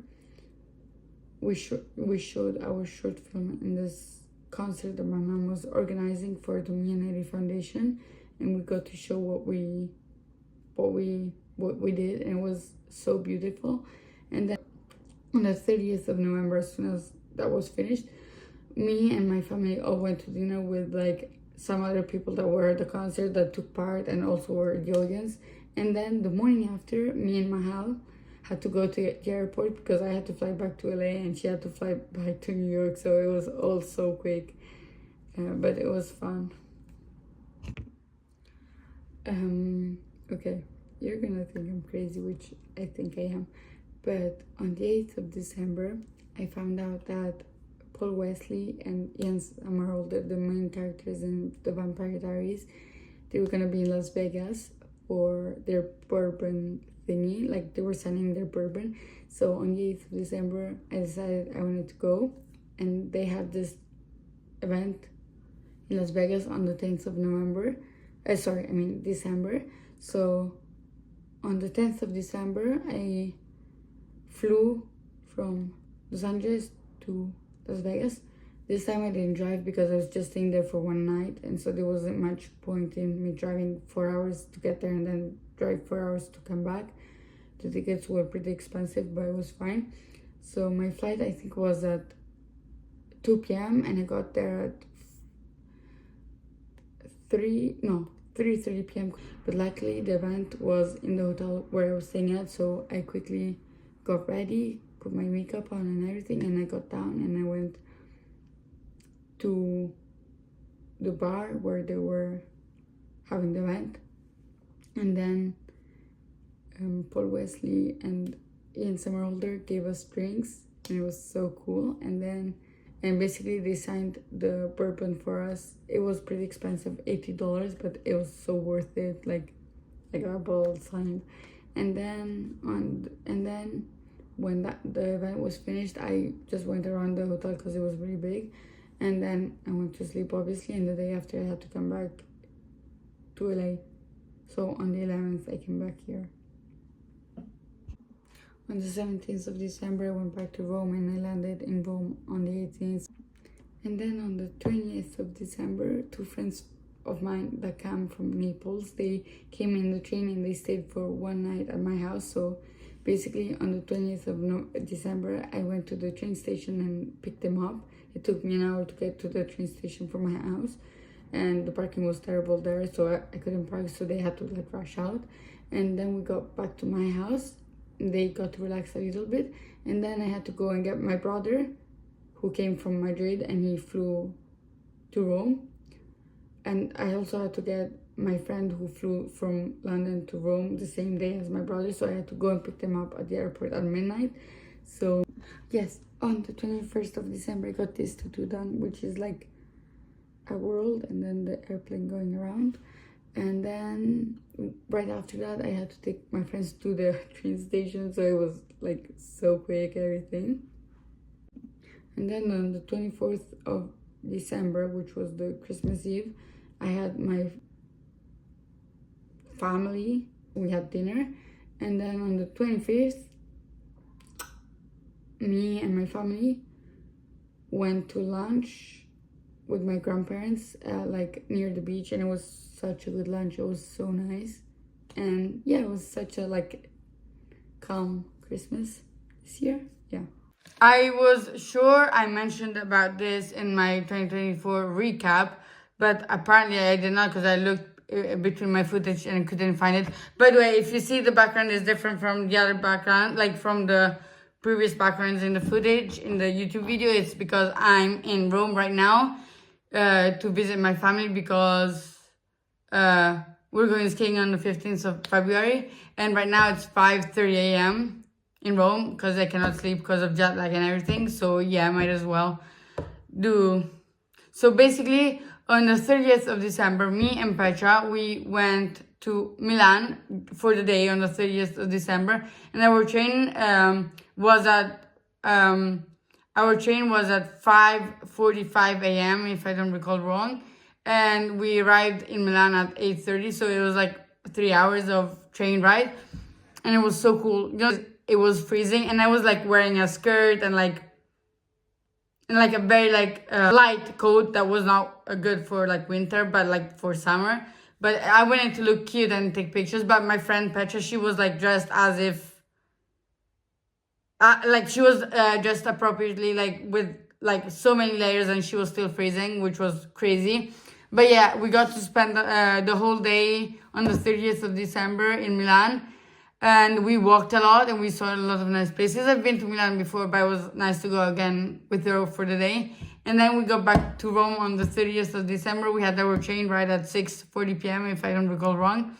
we showed our short film in this concert that my mom was organizing for the Mia Neri Foundation, and we got to show what we did, and it was so beautiful. And then on the 30th of November, as soon as that was finished, me and my family all went to dinner with like some other people that were at the concert that took part and also were the audience. And then the morning after, me and Mahal had to go to the airport because I had to fly back to LA and she had to fly back to New York, so it was all so quick, but it was fun. Okay, you're gonna think I'm crazy, which I think I am, but on the 8th of December I found out that Paul Wesley and Ian Somerhalder, the main characters in The Vampire Diaries, they were gonna be in Las Vegas for their bourbon thingy, like they were selling their bourbon. So on the 8th of December, I decided I wanted to go, and they had this event in Las Vegas on the 10th of December. So on the 10th of December, I flew from Los Angeles to Las Vegas. This time I didn't drive because I was just staying there for one night, and so there wasn't much point in me driving 4 hours to get there and then drive 4 hours to come back. The tickets were pretty expensive, but it was fine. So my flight, I think, was at 2 p.m. and I got there at 3:30 p.m. But luckily the event was in the hotel where I was staying at, so I quickly got ready, put my makeup on and everything, and I got down and I went to the bar where they were having the event. And then Paul Wesley and Ian Somerhalder gave us drinks, and it was so cool. And basically they signed the bourbon for us. It was pretty expensive, $80, but it was so worth it. Like I got a bottle signed. And then when the event was finished, I just went around the hotel because it was really big, and then I went to sleep obviously, and the day after I had to come back to LA. So on the 11th I came back here. On the 17th of December I went back to Rome, and I landed in Rome on the 18th. And then on the 20th of December, two friends of mine that come from Naples, they came in the train and they stayed for one night at my house. So basically on the 20th of December I went to the train station and picked them up. It took me an hour to get to the train station from my house, and the parking was terrible there, so I couldn't park, so they had to like rush out. And then we got back to my house, they got to relax a little bit, and then I had to go and get my brother who came from Madrid, and he flew to Rome. And I also had to get my friend who flew from London to Rome the same day as my brother, so I had to go and pick them up at the airport at midnight. So yes, on the 21st of December I got this tattoo done, which is like a world and then the airplane going around. And then right after that I had to take my friends to the train station, so it was like so quick, everything. And then on the 24th of December, which was the Christmas Eve, I had my family, we had dinner. And then on the 25th, me and my family went to lunch with my grandparents like near the beach, and it was such a good lunch. It was so nice, and yeah, it was such a like calm Christmas this year. Yeah. I was sure I mentioned about this in my 2024 recap, but apparently I did not because I looked between my footage and couldn't find it. By the way, if you see the background is different from the other background, like from the previous backgrounds in the footage in the YouTube video, it's because I'm in Rome right now to visit my family because we're going skiing on the 15th of February, and right now it's 5:30 a.m. in Rome because I cannot sleep because of jet lag and everything. So yeah, I might as well do. So basically, on the 30th of December, me and Petra, we went to Milan for the day on the 30th of December, and our train was at 5:45 a.m. if I don't recall wrong, and we arrived in Milan at 8:30. So it was like 3 hours of train ride, and it was so cool. You know, it was freezing, and I was like wearing a skirt and like a very like light coat that was not good for like winter, but like for summer. But I wanted to look cute and take pictures. But my friend Petra, she was like dressed as if like she was dressed appropriately, like with like so many layers, and she was still freezing, which was crazy. But yeah, we got to spend the whole day on the 30th of December in Milan, and we walked a lot and we saw a lot of nice places. I've been to Milan before, but it was nice to go again with her for the day. And then we got back to Rome on the 30th of December. We had our train ride at 6:40 p.m. if I don't recall wrong,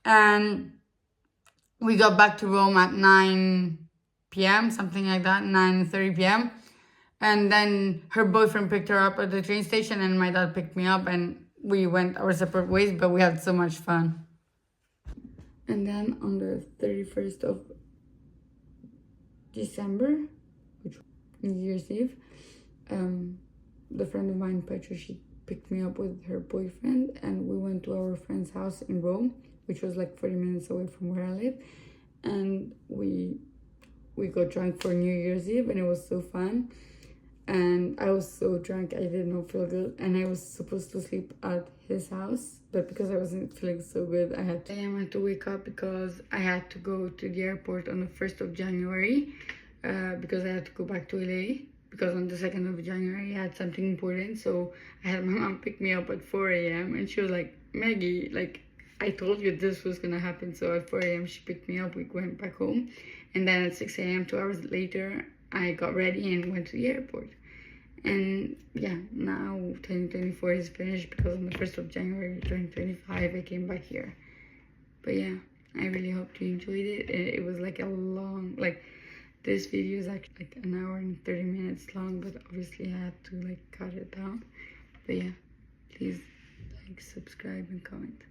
and we got back to Rome at 9 p.m., something like that, 9:30 p.m. And then her boyfriend picked her up at the train station, and my dad picked me up, and we went our separate ways, but we had so much fun. And then on the 31st of December, which was New Year's Eve, the friend of mine, Petra, she picked me up with her boyfriend, and we went to our friend's house in Rome, which was like 40 minutes away from where I live. And we got drunk for New Year's Eve, and it was so fun. And I was so drunk, I did not feel good, and I was supposed to sleep at his house, but because I wasn't feeling so good, I had to wake up because I had to go to the airport on the 1st of January because I had to go back to LA, because on the 2nd of January I had something important. So I had my mom pick me up at 4 a.m. and she was like, Maggie, like, I told you this was gonna happen. So at 4 a.m. she picked me up, we went back home, and then at 6 a.m., 2 hours later, I got ready and went to the airport. And yeah, now 2024 is finished because on the 1st of January 2025 I came back here. But yeah, I really hope you enjoyed it. It was like a long, like, this video is actually like an hour and 30 minutes long, but obviously I had to like cut it down. But yeah, please like, subscribe and comment.